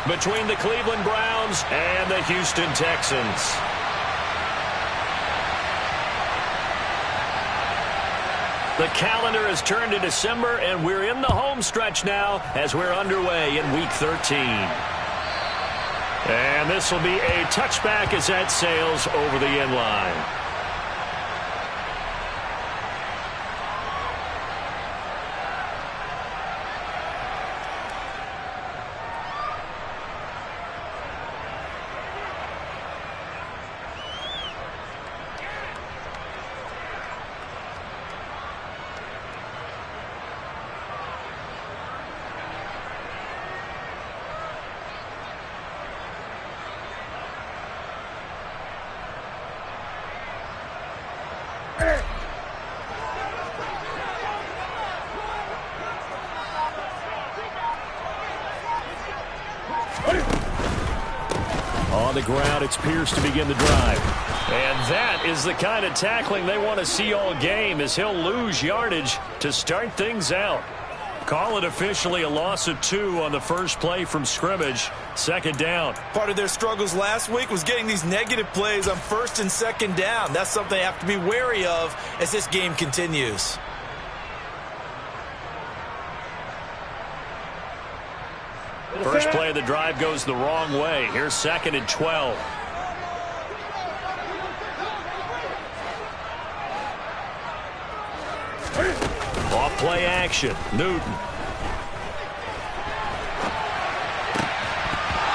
between the Cleveland Browns and the Houston Texans. The calendar has turned to December, and we're in the home stretch now as we're underway in Week 13. And this will be a touchback as that sails over the end line. On the ground, it's Pierce to begin the drive. And that is the kind of tackling they want to see all game, as he'll lose yardage to start things out. Call it officially a loss of 2 on the first play from scrimmage. Second down. Part of their struggles last week was getting these negative plays on first and second down. That's something they have to be wary of as this game continues. First play of the drive goes the wrong way. Here's 2nd and 12. Off play action. Newton.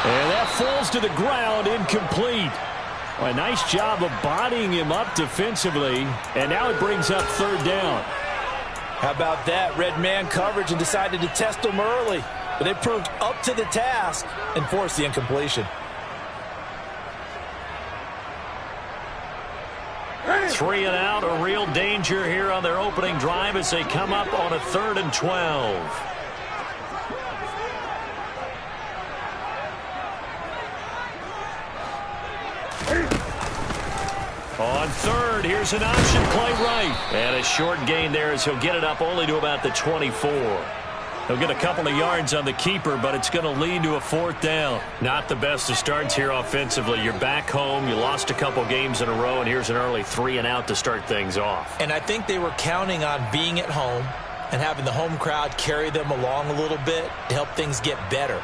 And that falls to the ground, incomplete. Well, a nice job of bodying him up defensively, and now it brings up 3rd down. How about that? Red man coverage and decided to test him early. But they proved up to the task and forced the incompletion. 3 and out, a real danger here on their opening drive as they come up on a 3rd and 12. On 3rd, here's an option play right. And a short gain there as he'll get it up only to about the 24. He'll get a couple of yards on the keeper, but it's going to lead to a 4th down. Not the best of starts here offensively. You're back home. You lost a couple games in a row, and here's an early 3 and out to start things off. And I think they were counting on being at home and having the home crowd carry them along a little bit to help things get better.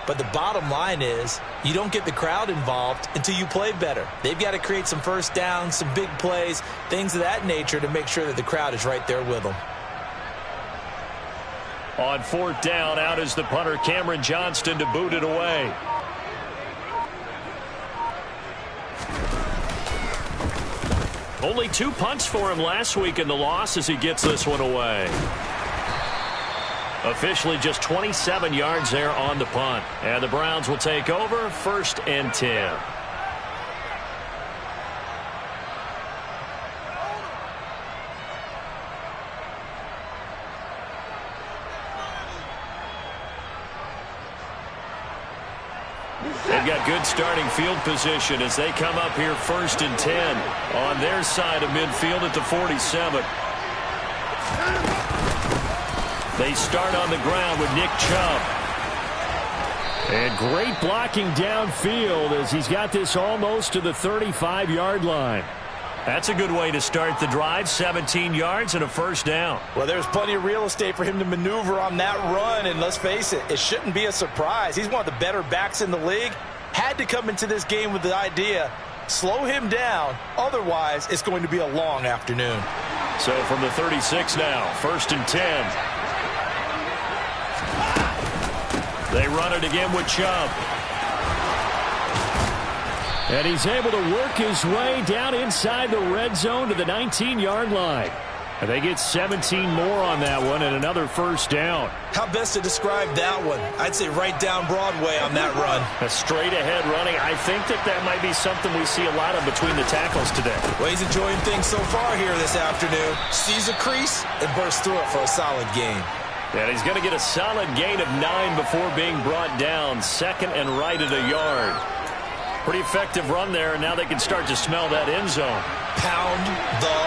But the bottom line is you don't get the crowd involved until you play better. They've got to create some first downs, some big plays, things of that nature to make sure that the crowd is right there with them. On 4th down, out is the punter, Cameron Johnston, to boot it away. Only 2 punts for him last week in the loss as he gets this one away. Officially just 27 yards there on the punt. And the Browns will take over 1st and 10. They've got good starting field position as they come up here 1st and 10 on their side of midfield at the 47. They start on the ground with Nick Chubb. And great blocking downfield as he's got this almost to the 35-yard line. That's a good way to start the drive. 17 yards and a 1st down. Well, there's plenty of real estate for him to maneuver on that run, and let's face it, it shouldn't be a surprise. He's one of the better backs in the league. Had to come into this game with the idea, slow him down, otherwise it's going to be a long afternoon. So from the 36 now, 1st and 10. They run it again with Chubb. And he's able to work his way down inside the red zone to the 19-yard line. And they get 17 more on that one and another 1st down. How best to describe that one? I'd say right down Broadway on that run. A straight-ahead running. I think that might be something we see a lot of between the tackles today. Well, he's enjoying things so far here this afternoon. Sees a crease and bursts through it for a solid gain. And he's going to get a solid gain of 9 before being brought down. 2nd and right at a yard. Pretty effective run there, and now they can start to smell that end zone. Pound the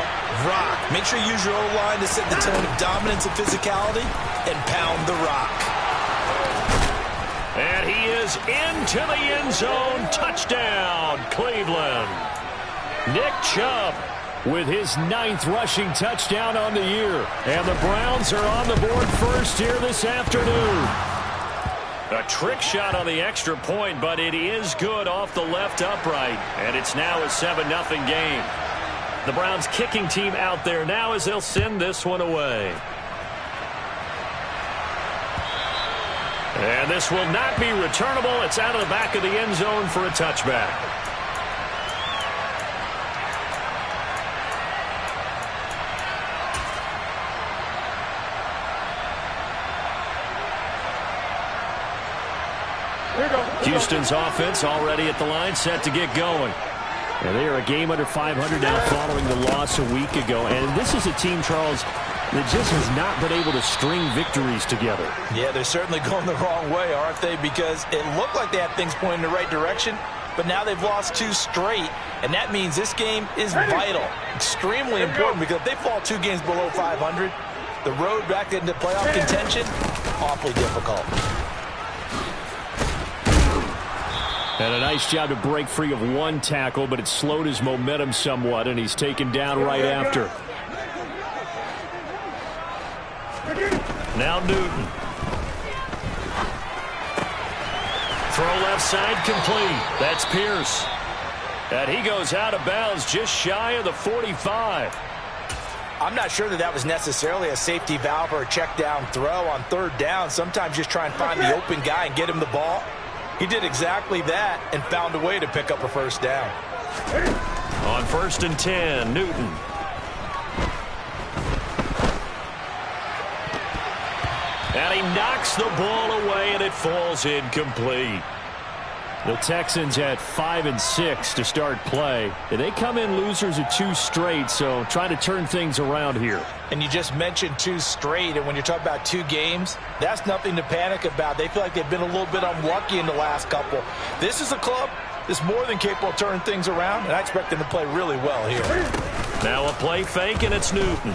rock. Make sure you use your O-line to set the tone of dominance and physicality, and pound the rock. And he is into the end zone. Touchdown, Cleveland. Nick Chubb with his 9th rushing touchdown on the year. And the Browns are on the board first here this afternoon. A trick shot on the extra point, but it is good off the left upright. And it's now a 7-0 game. The Browns kicking team out there now as they'll send this one away. And this will not be returnable. It's out of the back of the end zone for a touchback. Houston's offense already at the line, set to get going. And they are a game under 500 now following the loss a week ago. And this is a team, Charles, that just has not been able to string victories together. Yeah, they're certainly going the wrong way, aren't they? Because it looked like they had things pointing in the right direction, but now they've lost 2 straight. And that means this game is vital, extremely important, because if they fall 2 games below 500, the road back into playoff contention, awfully difficult. And a nice job to break free of 1 tackle, but it slowed his momentum somewhat, and he's taken down right after. Now Newton. Throw left side complete. That's Pierce. And he goes out of bounds just shy of the 45. I'm not sure that was necessarily a safety valve or a check down throw on 3rd down. Sometimes just try and find the open guy and get him the ball. He did exactly that and found a way to pick up a 1st down. On 1st and 10, Newton. And he knocks the ball away, and it falls incomplete. The Texans at 5-6 to start play. And they come in losers of 2 straight, so trying to turn things around here. And you just mentioned 2 straight, and when you're talking about 2 games, that's nothing to panic about. They feel like they've been a little bit unlucky in the last couple. This is a club that's more than capable of turning things around, and I expect them to play really well here. Now a play fake, and it's Newton.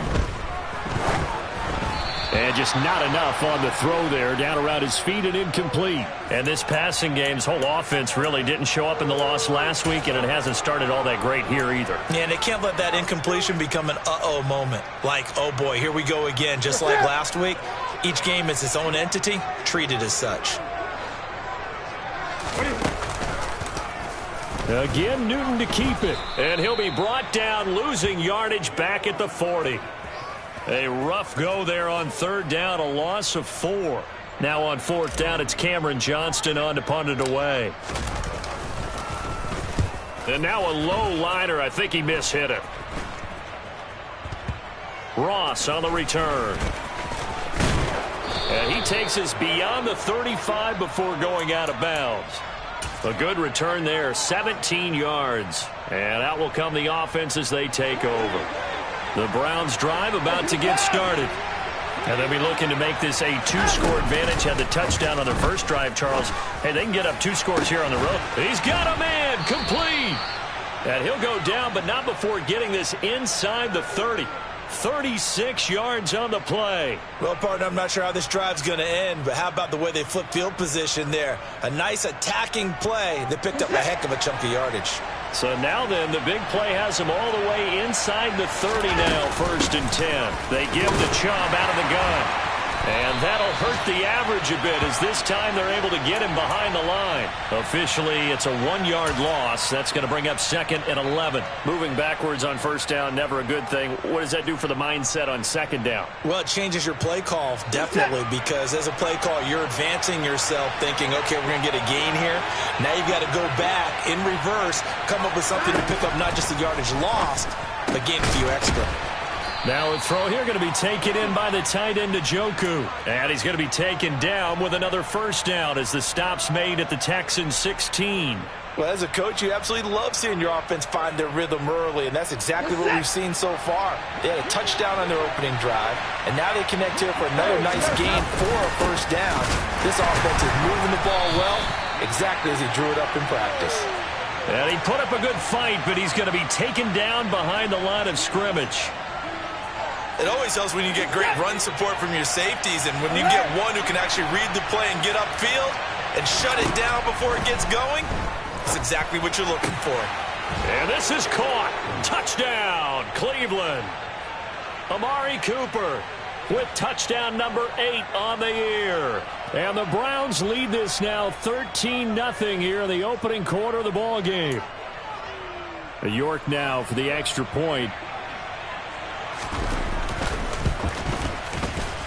And just not enough on the throw there, down around his feet and incomplete. And this passing game's whole offense really didn't show up in the loss last week, and it hasn't started all that great here either. Yeah, and they can't let that incompletion become an uh-oh moment. Like, oh boy, here we go again, just like last week. Each game is its own entity, treated as such. Again, Newton to keep it. And he'll be brought down, losing yardage back at the 40. A rough go there on 3rd down, a loss of 4. Now on 4th down, it's Cameron Johnston on to punt it away. And now a low liner. I think he mishit it. Ross on the return. And he takes us beyond the 35 before going out of bounds. A good return there, 17 yards. And out will come the offense as they take over. The Browns drive about to get started. And they'll be looking to make this a 2-score advantage. Had the touchdown on their first drive, Charles. Hey, they can get up 2 scores here on the road. He's got a man, complete. And he'll go down, but not before getting this inside the 30. 36 yards on the play. Well, partner, I'm not sure how this drive's going to end, but how about the way they flip field position there? A nice attacking play that picked up a heck of a chunk of yardage. So now then, the big play has him all the way inside the 30 now, 1st and 10. They give the Chubb out of the gun. And that'll hurt the average a bit as this time they're able to get him behind the line. Officially, it's a 1-yard loss. That's going to bring up 2nd and 11. Moving backwards on 1st down, never a good thing. What does that do for the mindset on 2nd down? Well, it changes your play call, definitely, because as a play call, you're advancing yourself thinking, okay, we're going to get a gain here. Now you've got to go back in reverse, come up with something to pick up not just the yardage lost, but gain a few extra. Now a throw here going to be taken in by the tight end Njoku. And he's going to be taken down with another 1st down as the stop's made at the Texans 16. Well, as a coach, you absolutely love seeing your offense find their rhythm early, and that's exactly what we've seen so far. They had a touchdown on their opening drive, and now they connect here for another nice gain for a 1st down. This offense is moving the ball well, exactly as he drew it up in practice. And he put up a good fight, but he's going to be taken down behind the line of scrimmage. It always helps when you get great run support from your safeties, and when you get one who can actually read the play and get upfield, and shut it down before it gets going, it's exactly what you're looking for. And this is caught. Touchdown, Cleveland. Amari Cooper with touchdown number 8 on the year. And the Browns lead this now 13-0 here in the opening quarter of the ball game. York now for the extra point.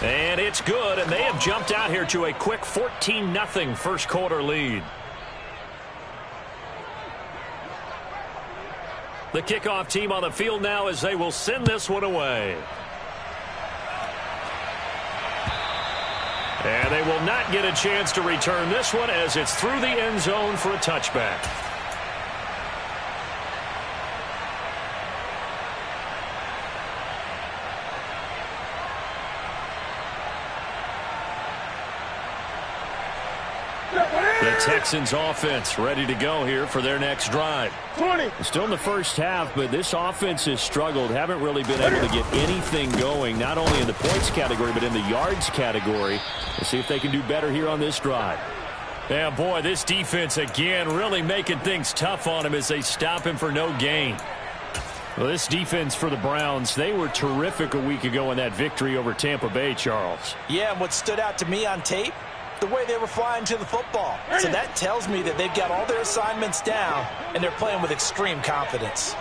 And it's good, and they have jumped out here to a quick 14-0 first quarter lead. The kickoff team on the field now as they will send this one away. And they will not get a chance to return this one as it's through the end zone for a touchback. The Texans offense ready to go here for their next drive. Still in the first half, but this offense has struggled. Haven't really been able to get anything going, not only in the points category, but in the yards category. We'll see if they can do better here on this drive. Yeah, boy, this defense again really making things tough on him as they stop him for no gain. Well, this defense for the Browns, they were terrific a week ago in that victory over Tampa Bay, Charles. Yeah, and what stood out to me on tape, the way they were flying to the football. So that tells me that they've got all their assignments down, and they're playing with extreme confidence.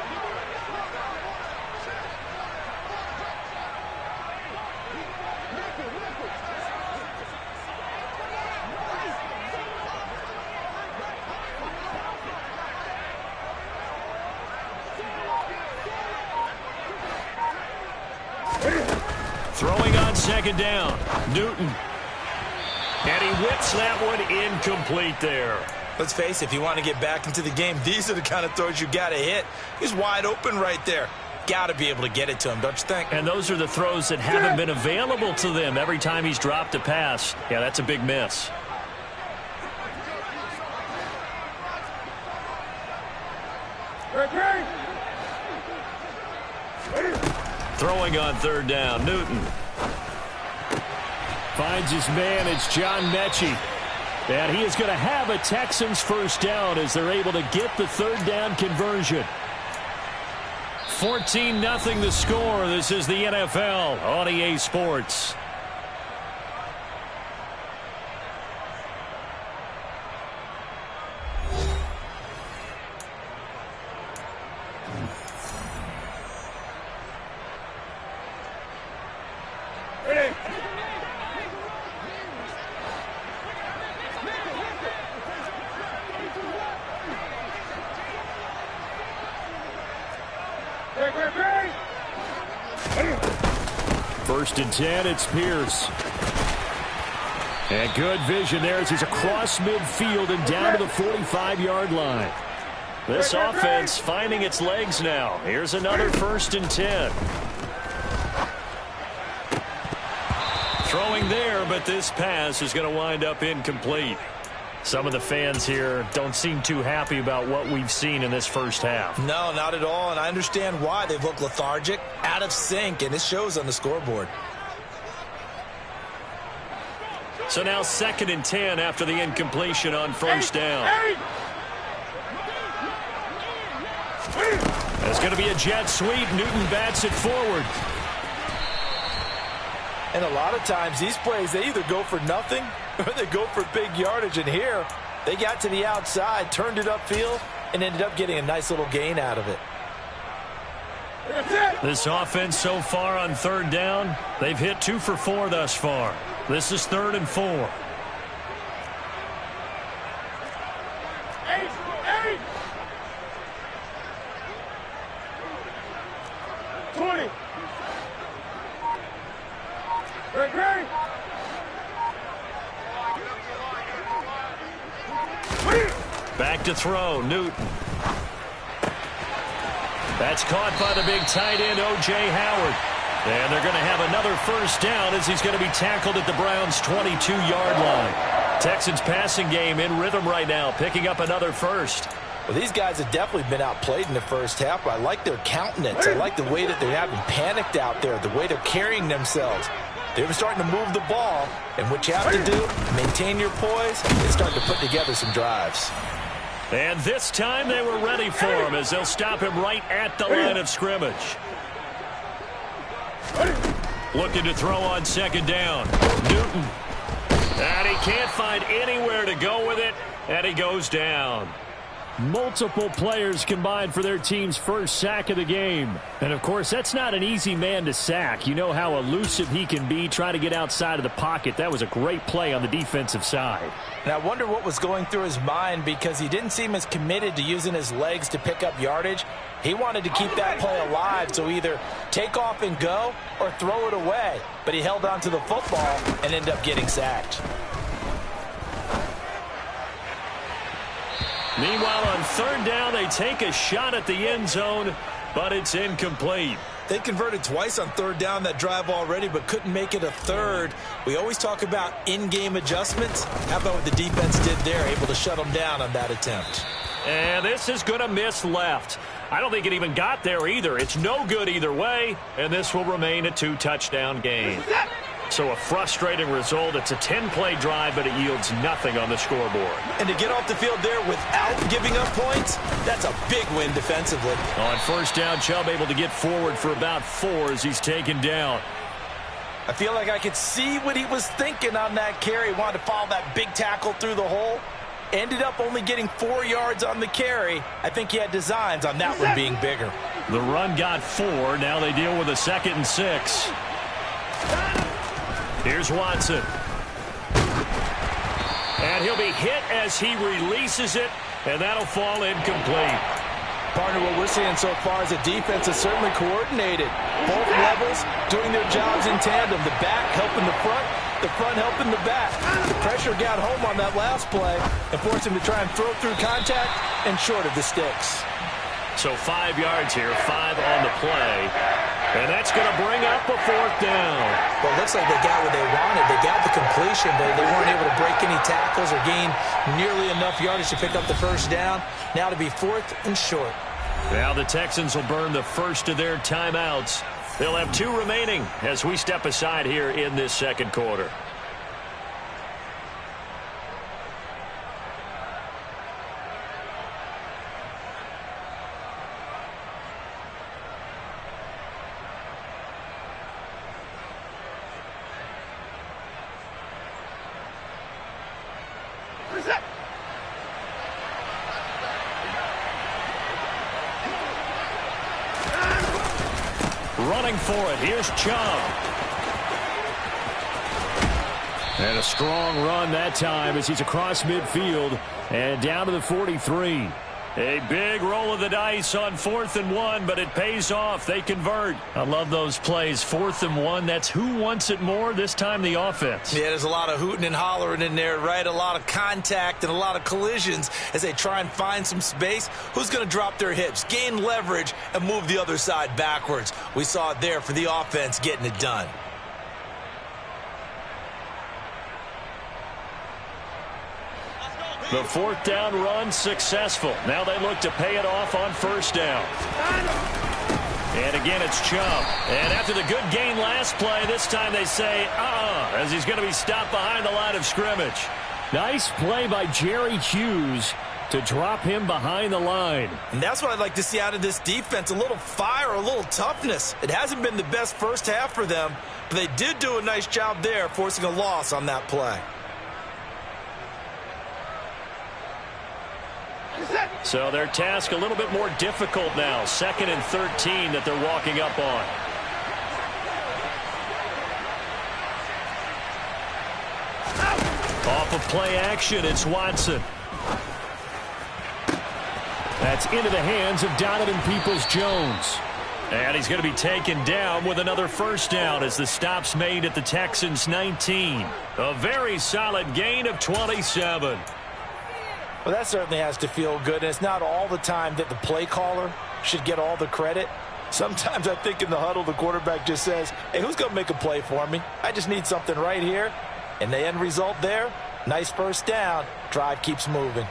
Throwing on second down, Newton. And he whips that one incomplete there. Let's face it, if you want to get back into the game, these are the kind of throws you got to hit. He's wide open right there. Got to be able to get it to him, don't you think? And those are the throws that haven't been available to them every time he's dropped a pass. Yeah, that's a big miss. Throwing on third down, Newton. Finds his man, it's John Mechie. And he is going to have a Texans first down as they're able to get the third down conversion. 14-0 the score. This is the NFL on EA Sports. First and 10, it's Pierce. And good vision there as he's across midfield and down to the 45-yard line. This offense finding its legs now. Here's another first and 10. Throwing there, but this pass is going to wind up incomplete. Some of the fans here don't seem too happy about what we've seen in this first half. No, not at all, and I understand why. They've looked lethargic, out of sync, and it shows on the scoreboard. So now second and 10 after the incompletion on first down. It's going to be a jet sweep. Newton bats it forward. And a lot of times these plays, they either go for nothing or they go for big yardage. And here, they got to the outside, turned it upfield, and ended up getting a nice little gain out of it. This offense so far on third down, they've hit 2 for 4 thus far. This is 3rd and 4. Back to throw, Newton. That's caught by the big tight end, O.J. Howard. And they're going to have another first down as he's going to be tackled at the Browns' 22-yard line. Texans passing game in rhythm right now, picking up another first. Well, these guys have definitely been outplayed in the first half, but I like their countenance. I like the way that they haven't panicked out there, the way they're carrying themselves. They were starting to move the ball, and what you have to do, maintain your poise, and start to put together some drives. And this time they were ready for him as they'll stop him right at the line of scrimmage. Looking to throw on second down. Newton. And he can't find anywhere to go with it, and he goes down. Multiple players combined for their team's first sack of the game. And, of course, that's not an easy man to sack. You know how elusive he can be trying to get outside of the pocket. That was a great play on the defensive side. And I wonder what was going through his mind, because he didn't seem as committed to using his legs to pick up yardage. He wanted to keep that play alive, so either take off and go or throw it away. But he held on to the football and ended up getting sacked. Meanwhile, on third down, they take a shot at the end zone, but it's incomplete. They converted twice on third down that drive already, but couldn't make it a third. We always talk about in-game adjustments. How about what the defense did there, able to shut them down on that attempt? And this is going to miss left. I don't think it even got there either. It's no good either way, and this will remain a 2-touchdown game. So a frustrating result. It's a 10-play drive, but it yields nothing on the scoreboard. And to get off the field there without giving up points, that's a big win defensively. On first down, Chubb able to get forward for about 4 as he's taken down. I feel like I could see what he was thinking on that carry. He wanted to follow that big tackle through the hole. Ended up only getting 4 yards on the carry. I think he had designs on that one being bigger. The run got 4. Now they deal with a 2nd and 6. Here's Watson. And he'll be hit as he releases it, and that'll fall incomplete. Partner, what we're seeing so far is the defense is certainly coordinated. Both levels doing their jobs in tandem. The back helping the front helping the back. The pressure got home on that last play and forced him to try and throw through contact and short of the sticks. So 5 yards here, 5 on the play. And that's going to bring up a 4th down. Well, it looks like they got what they wanted. They got the completion, but they weren't able to break any tackles or gain nearly enough yardage to pick up the first down. Now to be 4th and short. Now the Texans will burn the first of their timeouts. They'll have 2 remaining as we step aside here in this second quarter. Running for it. Here's Chubb. And a strong run that time as he's across midfield and down to the 43. A big roll of the dice on 4th and 1, but it pays off. They convert. I love those plays. 4th and 1, that's who wants it more, this time the offense. Yeah, there's a lot of hooting and hollering in there, right? A lot of contact and a lot of collisions as they try and find some space. Who's going to drop their hips, gain leverage, and move the other side backwards? We saw it there for the offense getting it done. The 4th down run successful. Now they look to pay it off on first down. And again, it's Chubb. And after the good gain last play, this time they say, as he's going to be stopped behind the line of scrimmage. Nice play by Jerry Hughes to drop him behind the line. And that's what I'd like to see out of this defense, a little fire, a little toughness. It hasn't been the best first half for them, but they did do a nice job there, forcing a loss on that play. So their task a little bit more difficult now. 2nd and 13 that they're walking up on. Off of play action, it's Watson. That's into the hands of Donovan Peoples-Jones. And he's going to be taken down with another first down as the stop's made at the Texans' 19. A very solid gain of 27. Well, that certainly has to feel good. And it's not all the time that the play caller should get all the credit. Sometimes I think in the huddle, the quarterback just says, hey, who's going to make a play for me? I just need something right here. And the end result there, nice first down. Drive keeps moving.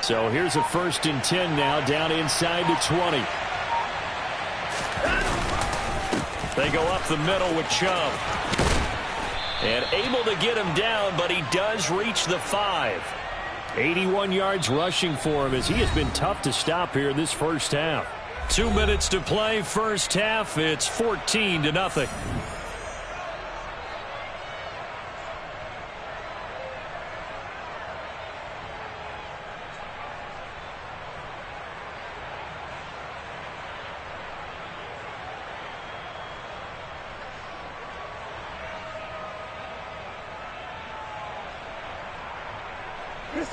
So here's a 1st and 10 now, down inside the 20. They go up the middle with Chubb. And able to get him down, but he does reach the 5. 81 yards rushing for him as he has been tough to stop here in this first half. 2 minutes to play, first half. It's 14-0.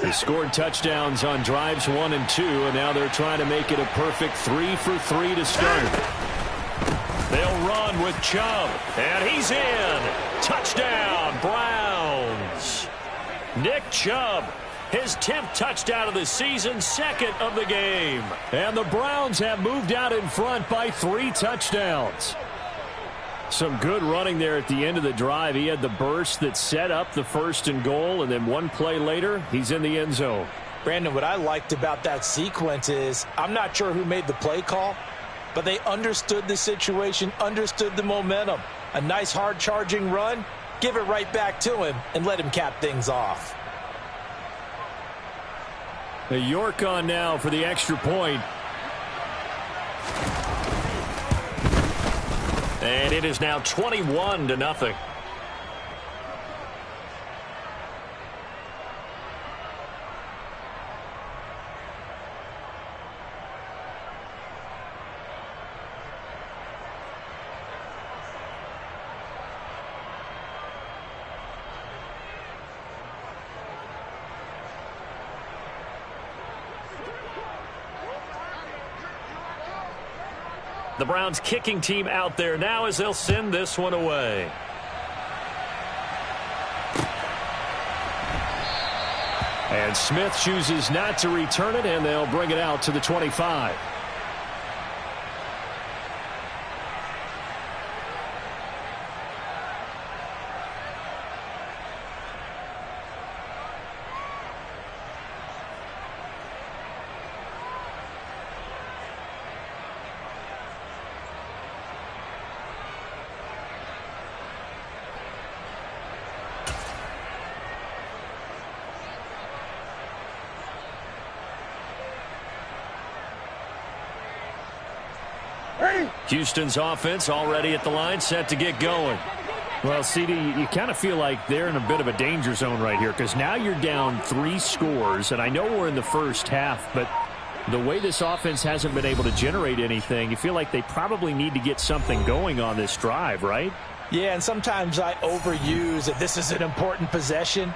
They scored touchdowns on drives 1 and 2, and now they're trying to make it a perfect 3 for 3 to start. They'll run with Chubb, and he's in. Touchdown, Browns. Nick Chubb, his 10th touchdown of the season, 2nd of the game. And the Browns have moved out in front by 3 touchdowns. Some good running there at the end of the drive. He had the burst that set up the 1st and goal, and then one play later, he's in the end zone. Brandon, what I liked about that sequence is I'm not sure who made the play call, but they understood the situation, understood the momentum. A nice hard-charging run, give it right back to him, and let him cap things off. A York on now for the extra point. And it is now 21-0. The Browns kicking team out there now as they'll send this one away. And Smith chooses not to return it, and they'll bring it out to the 25. Houston's offense already at the line, set to get going. Well, CD, you kind of feel like they're in a bit of a danger zone right here because now you're down 3 scores, and I know we're in the first half, but the way this offense hasn't been able to generate anything, you feel like they probably need to get something going on this drive, right? Yeah, and sometimes I overuse that this is an important possession.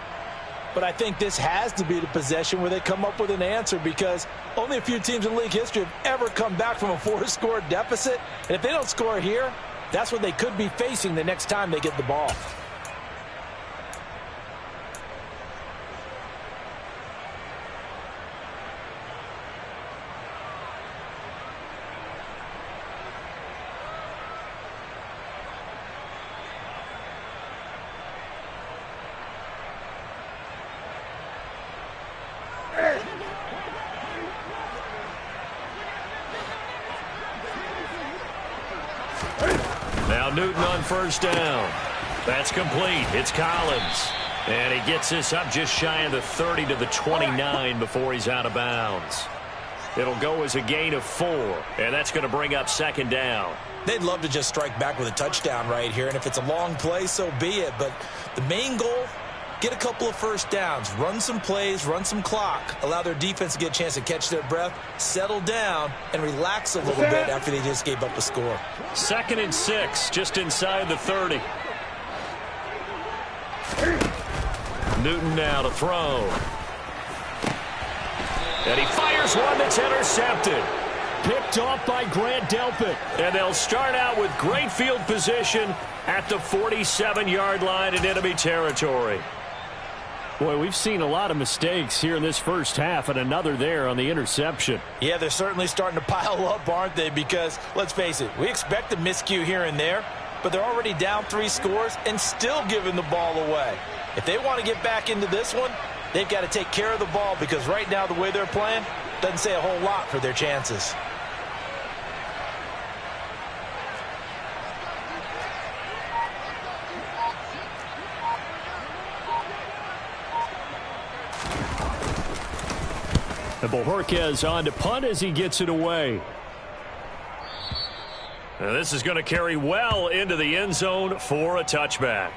But I think this has to be the possession where they come up with an answer because only a few teams in league history have ever come back from a 4-score deficit. And if they don't score here, that's what they could be facing the next time they get the ball. Now Newton on first down. That's complete. It's Collins. And he gets this up just shy of the 30 to the 29 before he's out of bounds. It'll go as a gain of 4. And that's going to bring up 2nd down. They'd love to just strike back with a touchdown right here. And if it's a long play, so be it. But the main goal, get a couple of first downs. Run some plays, run some clock. Allow their defense to get a chance to catch their breath, settle down, and relax a little bit after they just gave up a score. 2nd and 6, just inside the 30. Newton now to throw. And he fires one that's intercepted. Picked off by Grant Delpit. And they'll start out with great field position at the 47-yard line in enemy territory. Boy, we've seen a lot of mistakes here in this first half, and another there on the interception. Yeah, they're certainly starting to pile up, aren't they? Because, let's face it, we expect a miscue here and there, but they're already down 3 scores and still giving the ball away. If they want to get back into this one, They've got to take care of the ball because right now the way they're playing doesn't say a whole lot for their chances. And Bojorquez on to punt as he gets it away. And this is going to carry well into the end zone for a touchback.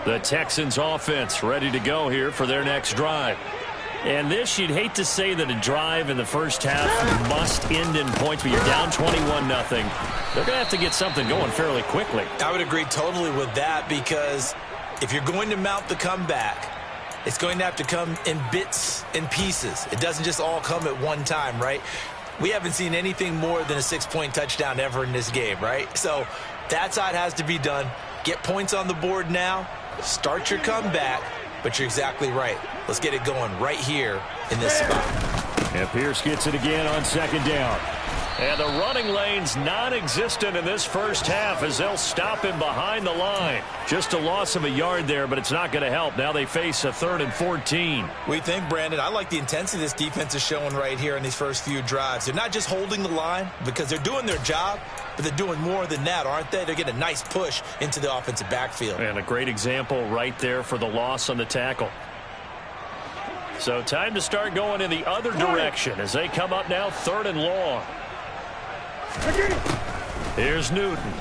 The Texans offense ready to go here for their next drive. And this, you'd hate to say that a drive in the first half must end in points, but you're down 21-0. They're going to have to get something going fairly quickly. I would agree totally with that because if you're going to mount the comeback, it's going to have to come in bits and pieces. It doesn't just all come at one time, right? We haven't seen anything more than a 6-point touchdown ever in this game, right? So that's how it has to be done. Get points on the board now. Start your comeback, but you're exactly right. Let's get it going right here in this spot. And Pierce gets it again on second down. And the running lane's non-existent in this first half as they'll stop him behind the line. Just a loss of a yard there, but it's not going to help. Now they face a 3rd and 14. We think, Brandon, I like the intensity this defense is showing right here in these first few drives. They're not just holding the line because they're doing their job, but they're doing more than that, aren't they? They're getting a nice push into the offensive backfield. And a great example right there for the loss on the tackle. So time to start going in the other direction as they come up now 3rd and long. Here's Newton.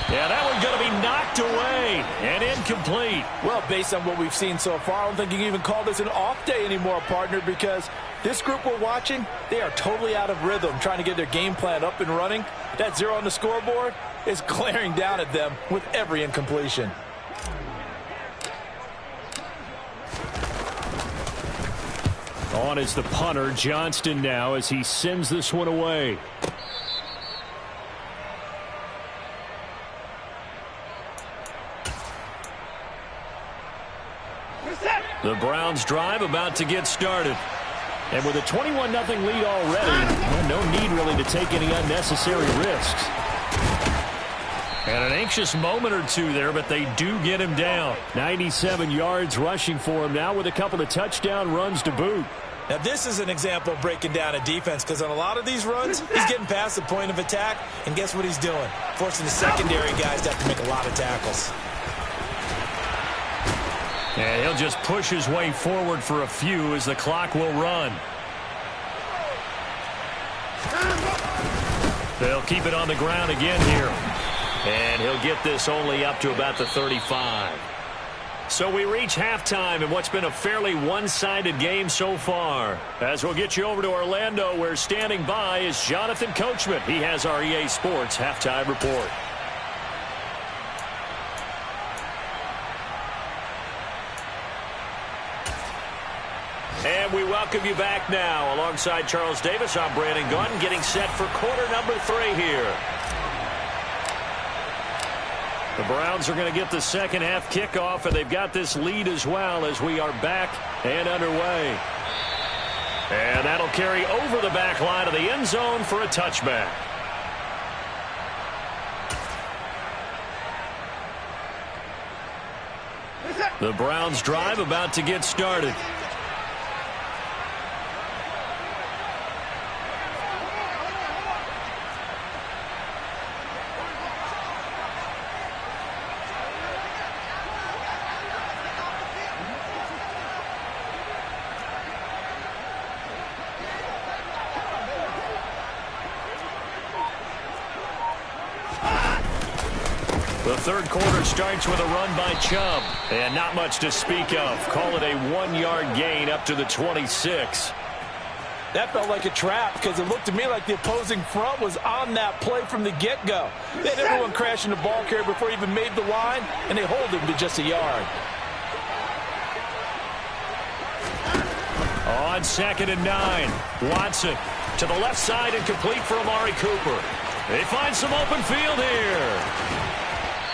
Yeah, that one's going to be knocked away and incomplete. Well, based on what we've seen so far, I don't think you can even call this an off day anymore, partner, because this group we're watching, they are totally out of rhythm, trying to get their game plan up and running. That 0 on the scoreboard is glaring down at them with every incompletion. On is the punter, Johnston, now as he sends this one away. The Browns drive about to get started. And with a 21-0 lead already, well, no need really to take any unnecessary risks. And an anxious moment or two there, but they do get him down. 97 yards rushing for him now with a couple of touchdown runs to boot. Now, this is an example of breaking down a defense because on a lot of these runs, he's getting past the point of attack, and guess what he's doing? Forcing the secondary guys to have to make a lot of tackles. And he'll just push his way forward for a few as the clock will run. They'll keep it on the ground again here. And he'll get this only up to about the 35. So we reach halftime in what's been a fairly one-sided game so far. As we'll get you over to Orlando, where standing by is Jonathan Coachman. He has our EA Sports halftime report. And we welcome you back now. Alongside Charles Davis, I'm Brandon Gunn, getting set for quarter number 3 here. The Browns are going to get the second half kickoff, and they've got this lead as well as we are back and underway. And that'll carry over the back line of the end zone for a touchback. The Browns drive about to get started. The third quarter starts with a run by Chubb. And not much to speak of. Call it a 1-yard gain up to the 26. That felt like a trap because it looked to me like the opposing front was on that play from the get-go. They had everyone crashing the ball carrier before he even made the line, and they hold him to just a yard. On 2nd and 9. Watson to the left side and complete for Amari Cooper. They find some open field here.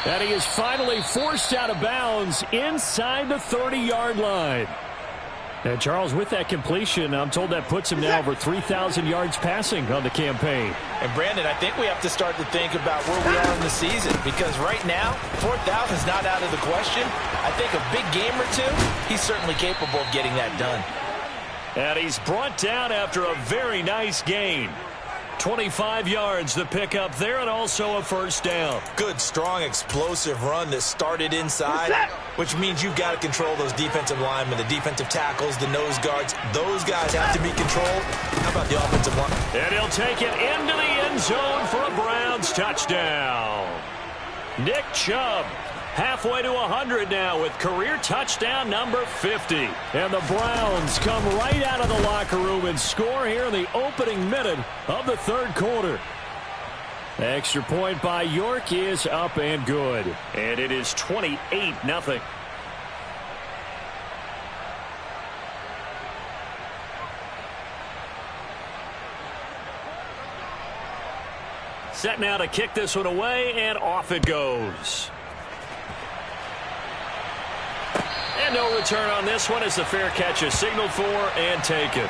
And he is finally forced out of bounds inside the 30-yard line. And Charles, with that completion, I'm told that puts him now over 3,000 yards passing on the campaign. And Brandon, I think we have to start to think about where we are in the season, because right now, 4,000 is not out of the question. I think a big game or two, he's certainly capable of getting that done. And he's brought down after a very nice gain. 25 yards the pickup there, and also a first down. Good, strong, explosive run that started inside, which means you've got to control those defensive linemen, the defensive tackles, the nose guards. Those guys have to be controlled. How about the offensive line? And he'll take it into the end zone for a Browns touchdown. Nick Chubb halfway to 100 now with career touchdown number 50. And the Browns come right out of the locker room and score here in the opening minute of the third quarter. Extra point by York is up and good. And it is 28-0. Set now to kick this one away, and off it goes. And no return on this one as the fair catch is signaled for and taken.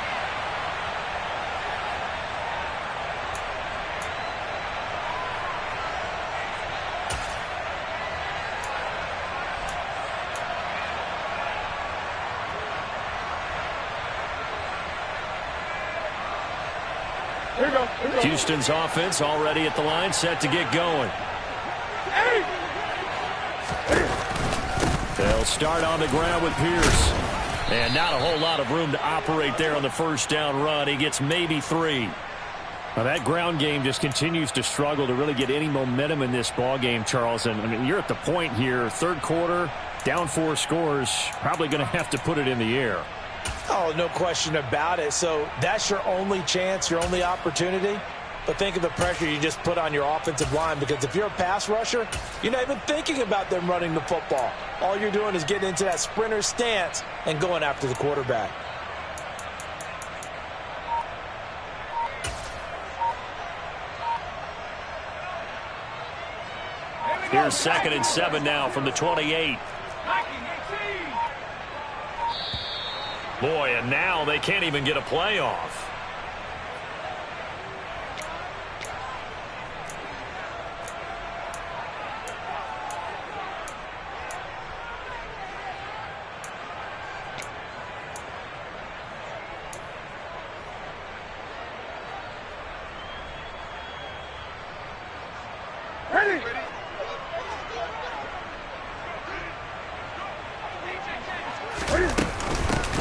Houston's offense already at the line, set to get going. They'll start on the ground with Pierce. And not a whole lot of room to operate there on the first down run. He gets maybe 3. Now that ground game just continues to struggle to really get any momentum in this ball game, Charles. And I mean, you're at the point here, third quarter, down 4 scores, probably going to have to put it in the air. Oh, no question about it. So that's your only chance, your only opportunity. But think of the pressure you just put on your offensive line, because if you're a pass rusher, you're not even thinking about them running the football. All you're doing is getting into that sprinter stance and going after the quarterback. Here's 2nd and 7 now from the 28. Boy, and now they can't even get a play off.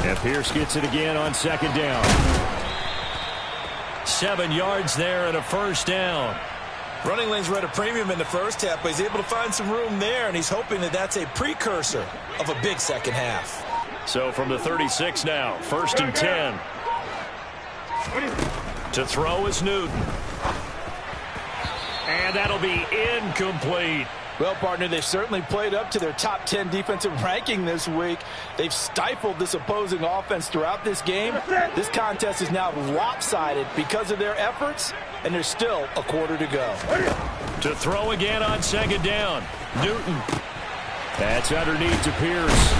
And Pierce gets it again on 2nd down. 7 yards there and a first down. Running lanes were at a premium in the first half, but he's able to find some room there, and he's hoping that that's a precursor of a big second half. So from the 36 now, 1st and 10. To throw is Newton. And that'll be incomplete. Well, partner, they've certainly played up to their top 10 defensive ranking this week. They've stifled this opposing offense throughout this game. This contest is now lopsided because of their efforts, and there's still a quarter to go. To throw again on 2nd down. Newton. That's underneath to Pierce.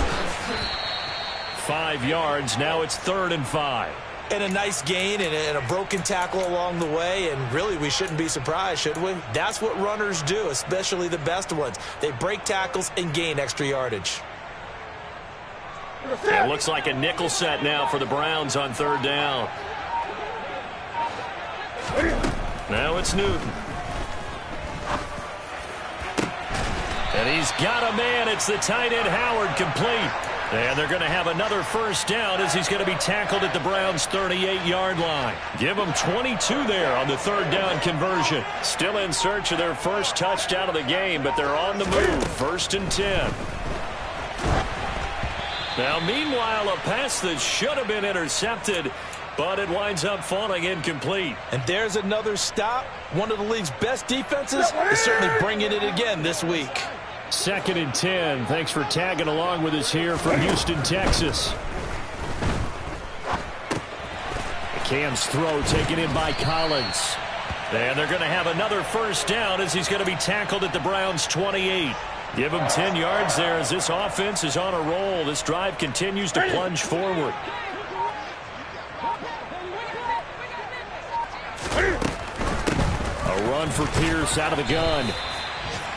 5 yards. Now it's 3rd and 5. And a nice gain and a broken tackle along the way, and really we shouldn't be surprised, should we? That's what runners do, especially the best ones. They break tackles and gain extra yardage. It looks like a nickel set now for the Browns on 3rd down. Now it's Newton. And he's got a man. It's the tight end Howard, complete. And they're going to have another first down as he's going to be tackled at the Browns' 38-yard line. Give them 22 there on the 3rd down conversion. Still in search of their first touchdown of the game, but they're on the move. 1st and 10. Now, meanwhile, a pass that should have been intercepted, but it winds up falling incomplete. And there's another stop. One of the league's best defenses is certainly bringing it again this week. 2nd and 10. Thanks for tagging along with us here from Houston, Texas. Cam's throw taken in by Collins. And they're going to have another first down as he's going to be tackled at the Browns' 28. Give him 10 yards there as this offense is on a roll. This drive continues to plunge forward. A run for Pierce out of the gun.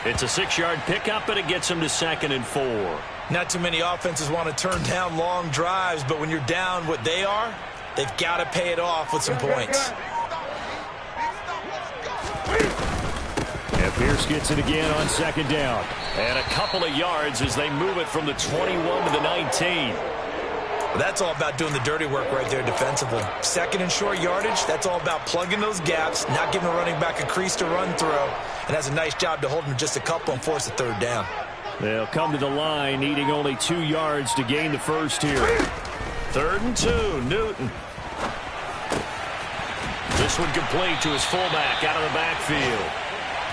It's a 6-yard pickup, and it gets him to 2nd and 4. Not too many offenses want to turn down long drives, but when you're down what they are, they've got to pay it off with some points. And Pierce gets it again on 2nd down. And a couple of yards as they move it from the 21 to the 19. That's all about doing the dirty work right there defensively. 2nd and short yardage, that's all about plugging those gaps, not giving a running back a crease to run through, and has a nice job to hold him just a couple and force a 3rd down. They'll come to the line needing only 2 yards to gain the first here. 3rd and 2, Newton. This one complete to his fullback out of the backfield.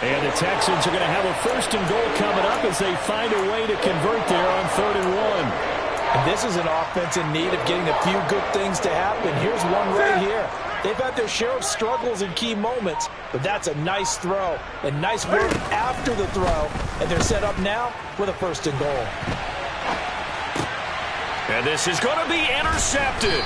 And the Texans are going to have a 1st and goal coming up as they find a way to convert there on 3rd and 1. And this is an offense in need of getting a few good things to happen. Here's one right here. They've had their share of struggles in key moments, but that's a nice throw and nice work after the throw. And they're set up now with a 1st and goal. And this is going to be intercepted.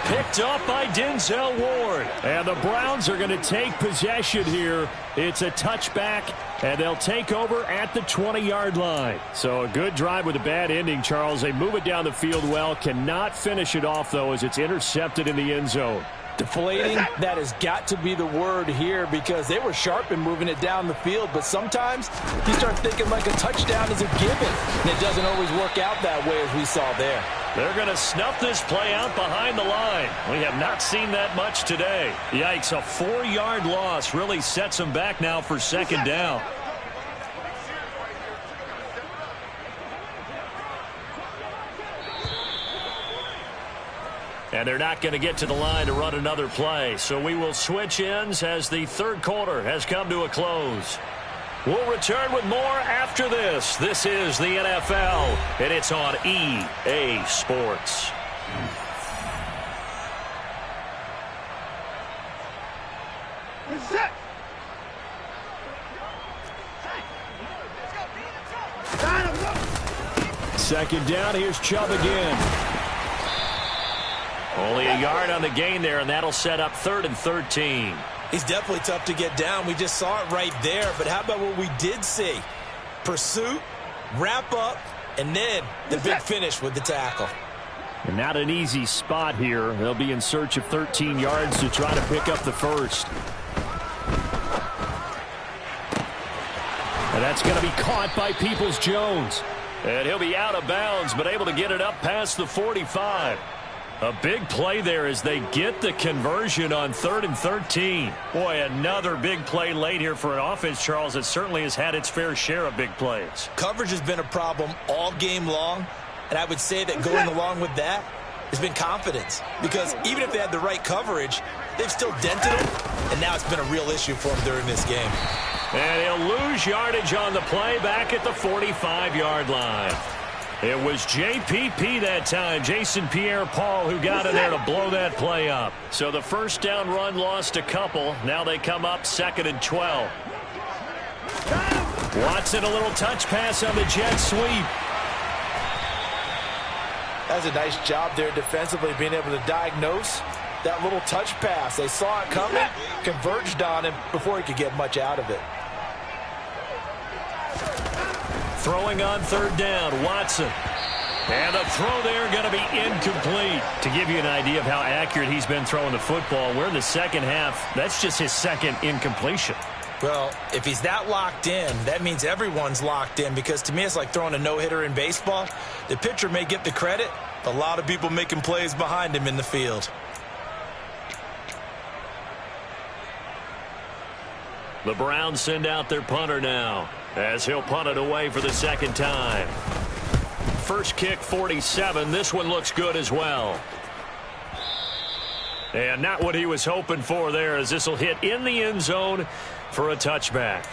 Picked up by Denzel Ward. And the Browns are going to take possession here. It's a touchback, and they'll take over at the 20-yard line. So a good drive with a bad ending, Charles. They move it down the field well. Cannot finish it off, though, as it's intercepted in the end zone. Deflating, that has got to be the word here because they were sharp in moving it down the field, but sometimes you start thinking like a touchdown is a given, and it doesn't always work out that way as we saw there. They're going to snuff this play out behind the line. We have not seen that much today. Yikes, a 4-yard loss really sets them back now for 2nd down. And they're not going to get to the line to run another play. So we will switch ends as the 3rd quarter has come to a close. We'll return with more after this. This is the NFL, and it's on EA Sports. Second down, here's Chubb again. Only a yard on the gain there, and that'll set up 3rd and 13. He's definitely tough to get down. We just saw it right there. But how about what we did see? Pursuit, wrap up, and then the big finish with the tackle. And not an easy spot here. They'll be in search of 13 yards to try to pick up the first. And that's going to be caught by Peoples-Jones. And he'll be out of bounds, but able to get it up past the 45. A big play there as they get the conversion on 3rd and 13. Boy, another big play late here for an offense, Charles, that certainly has had its fair share of big plays. Coverage has been a problem all game long, and I would say that going along with that has been confidence. Because even if they had the right coverage, they've still dented them, and now it's been a real issue for them during this game. And he'll lose yardage on the play back at the 45-yard line. It was JPP that time, Jason Pierre-Paul, who got in there to blow that play up. So the 1st down run lost a couple. Now they come up 2nd and 12. Watson, a little touch pass on the jet sweep. That's a nice job there defensively, being able to diagnose that little touch pass. They saw it coming, converged on him before he could get much out of it. Throwing on 3rd down, Watson. And the throw there going to be incomplete. To give you an idea of how accurate he's been throwing the football, we're in the 2nd half. That's just his 2nd incompletion. Well, if he's that locked in, that means everyone's locked in, because to me it's like throwing a no-hitter in baseball. The pitcher may get the credit, a lot of people making plays behind him in the field. The Browns send out their punter now, as he'll punt it away for the 2nd time. First kick, 47. This one looks good as well. And not what he was hoping for there, as this will hit in the end zone for a touchback.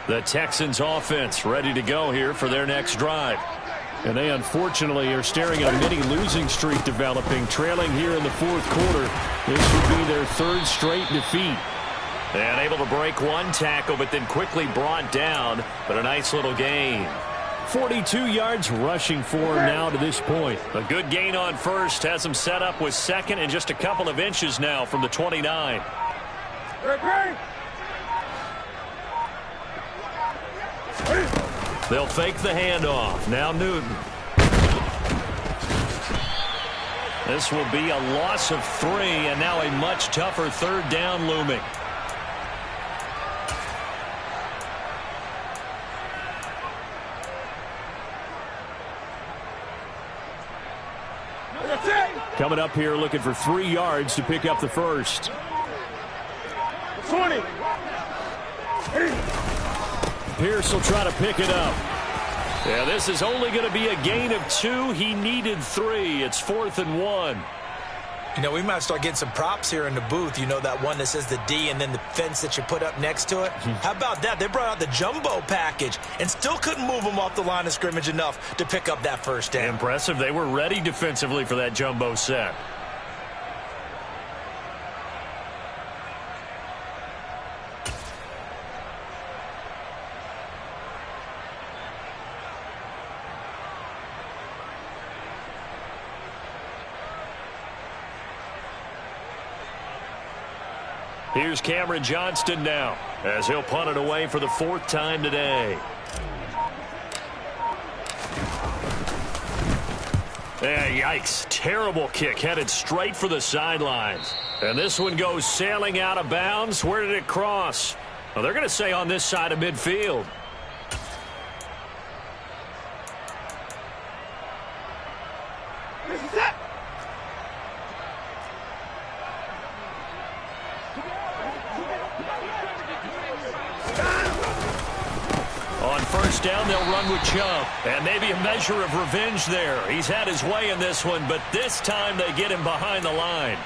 The Texans offense ready to go here for their next drive. And they unfortunately are staring at a mini losing streak developing, trailing here in the fourth quarter. This would be their third straight defeat. And able to break one tackle, but then quickly brought down. But a nice little gain. 42 yards rushing for him now to this point. A good gain on first. Has him set up with second and just a couple of inches now from the 29. They'll fake the handoff. Now Newton. This will be a loss of 3, and now a much tougher third down looming. Coming up here looking for 3 yards to pick up the first. 20. Pierce will try to pick it up. Yeah, this is only going to be a gain of 2. He needed 3. It's 4th and 1. You know, we might start getting some props here in the booth. You know, that one that says the D and then the fence that you put up next to it? How about that? They brought out the jumbo package and still couldn't move them off the line of scrimmage enough to pick up that first down. Impressive. They were ready defensively for that jumbo set. Here's Cameron Johnston now as he'll punt it away for the 4th time today. Yikes. Terrible kick headed straight for the sidelines. And this one goes sailing out of bounds. Where did it cross? Well, they're going to say on this side of midfield. Down, they'll run with Chubb. And maybe a measure of revenge there. He's had his way in this one, but this time they get him behind the line.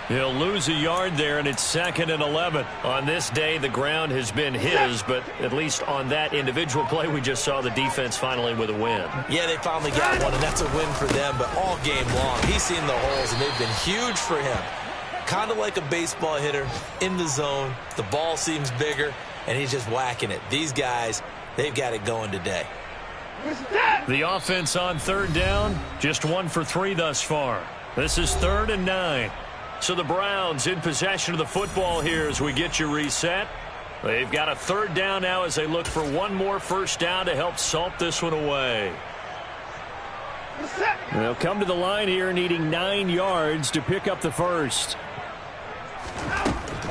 He'll lose a yard there, and it's 2nd and 11. On this day, the ground has been his, but at least on that individual play, we just saw the defense finally with a win. Yeah, they finally got one, and that's a win for them, but all game long, he's seen the holes, and they've been huge for him. Kind of like a baseball hitter in the zone. The ball seems bigger, and he's just whacking it. These guys, they've got it going today. The offense on 3rd down, just 1 for 3 thus far. This is 3rd and 9. So the Browns in possession of the football here as we get you reset. They've got a 3rd down now as they look for one more first down to help salt this one away. They'll come to the line here needing 9 yards to pick up the first.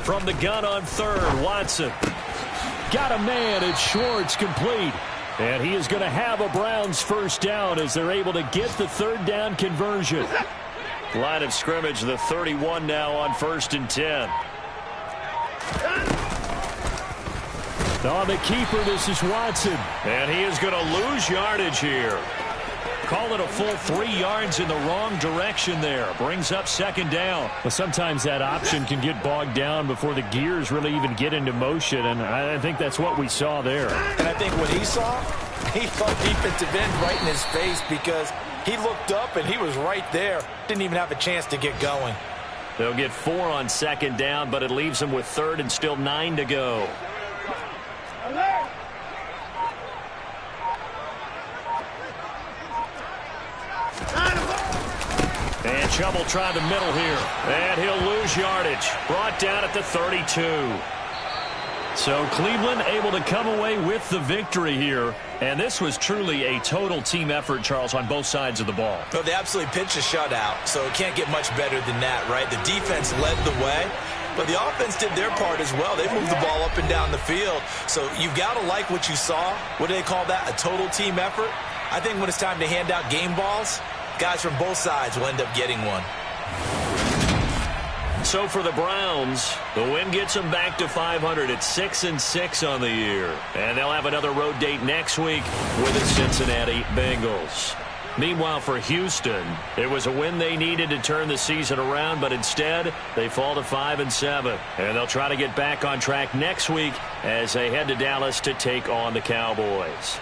From the gun on 3rd, Watson. Got a man. It's Schwartz, complete. And he is going to have a Browns first down as they're able to get the 3rd down conversion. Line of scrimmage, the 31 now on 1st and 10. On the keeper, this is Watson. And he is going to lose yardage here. Call it a full 3 yards in the wrong direction there. Brings up 2nd down. Well, sometimes that option can get bogged down before the gears really even get into motion, and I think that's what we saw there. And I think what he saw defensive end right in his face because he looked up and he was right there. Didn't even have a chance to get going. They'll get 4 on 2nd down, but it leaves them with 3rd and still 9 to go. And Chubb will try the middle here. And he'll lose yardage. Brought down at the 32. So Cleveland able to come away with the victory here. And this was truly a total team effort, Charles, on both sides of the ball. No, they absolutely pitched a shutout, so it can't get much better than that, right? The defense led the way, but the offense did their part as well. They moved the ball up and down the field. So you've got to like what you saw. What do they call that? A total team effort? I think when it's time to hand out game balls, guys from both sides will end up getting one. So for the Browns, the win gets them back to 500 at 6-6 on the year. And they'll have another road date next week with the Cincinnati Bengals. Meanwhile, for Houston, it was a win they needed to turn the season around, but instead they fall to 5-7. And they'll try to get back on track next week as they head to Dallas to take on the Cowboys.